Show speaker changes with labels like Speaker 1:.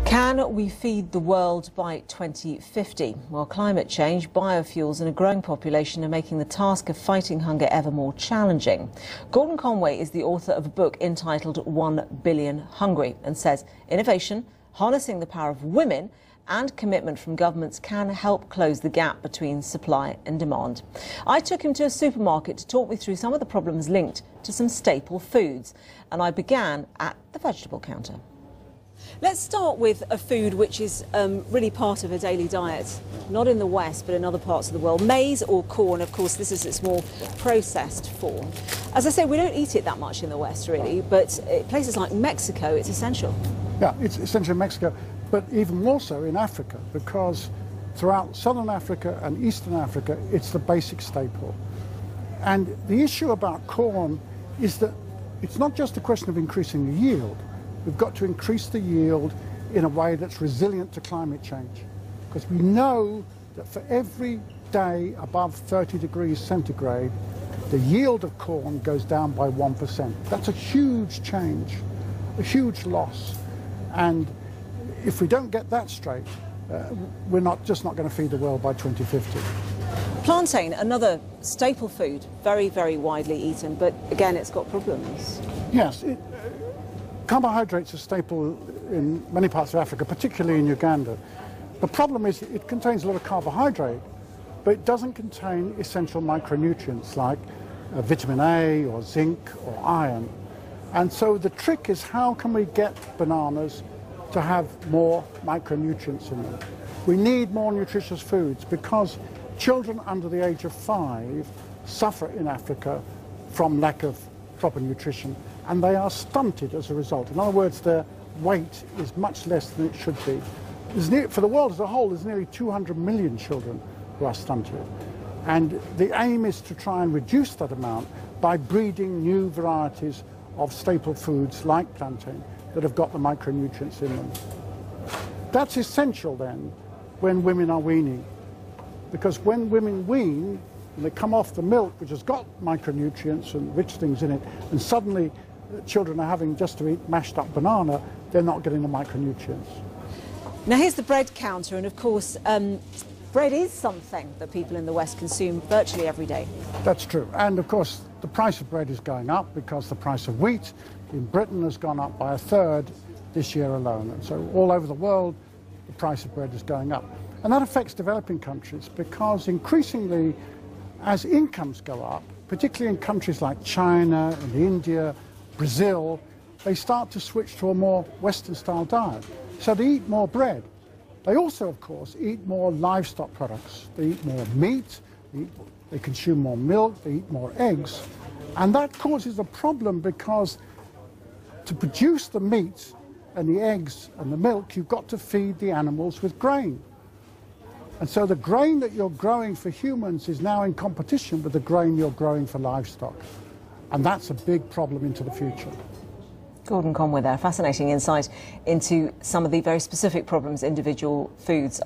Speaker 1: Can we feed the world by 2050? Well, climate change, biofuels and a growing population are making the task of fighting hunger ever more challenging. Gordon Conway is the author of a book entitled 1 Billion Hungry and says innovation, harnessing the power of women and commitment from governments can help close the gap between supply and demand. I took him to a supermarket to talk me through some of the problems linked to some staple foods, and I began at the vegetable counter. Let's start with a food which is really part of a daily diet, not in the West but in other parts of the world. Maize or corn, of course, this is its more processed form. As I say, we don't eat it that much in the West really, but places like Mexico, it's essential.
Speaker 2: Yeah, it's essential in Mexico, but even more so in Africa, because throughout southern Africa and eastern Africa, it's the basic staple. And the issue about corn is that it's not just a question of increasing the yield. We've got to increase the yield in a way that's resilient to climate change. Because we know that for every day above 30 degrees centigrade, the yield of corn goes down by 1%. That's a huge change, a huge loss. And if we don't get that straight, we're just not going to feed the world by 2050.
Speaker 1: Plantain, another staple food, very, very widely eaten, but again, it's got problems.
Speaker 2: Yes. Carbohydrates are staple in many parts of Africa, particularly in Uganda. The problem is it contains a lot of carbohydrate, but it doesn't contain essential micronutrients like vitamin A or zinc or iron. And so the trick is, how can we get bananas to have more micronutrients in them? We need more nutritious foods because children under the age of 5 suffer in Africa from lack of proper nutrition, and they are stunted as a result. In other words, their weight is much less than it should be. For the world as a whole, there's nearly 200 million children who are stunted. And the aim is to try and reduce that amount by breeding new varieties of staple foods like plantain that have got the micronutrients in them. That's essential then when women are weaning, because when women wean, and they come off the milk, which has got micronutrients and rich things in it, and suddenly children are having just to eat mashed up banana, they're not getting the micronutrients.
Speaker 1: Now here's the bread counter, and of course bread is something that people in the West consume virtually every day.
Speaker 2: That's true, and of course the price of bread is going up because the price of wheat in Britain has gone up by 1/3 this year alone, and so all over the world the price of bread is going up. And that affects developing countries because increasingly, as incomes go up, particularly in countries like China and India, Brazil, they start to switch to a more Western-style diet. So they eat more bread. They also, of course, eat more livestock products. They eat more meat, they consume more milk, they eat more eggs. And that causes a problem because to produce the meat and the eggs and the milk, you've got to feed the animals with grain. And so the grain that you're growing for humans is now in competition with the grain you're growing for livestock. And that's a big problem into the future.
Speaker 1: Gordon Conway there, fascinating insight into some of the very specific problems individual foods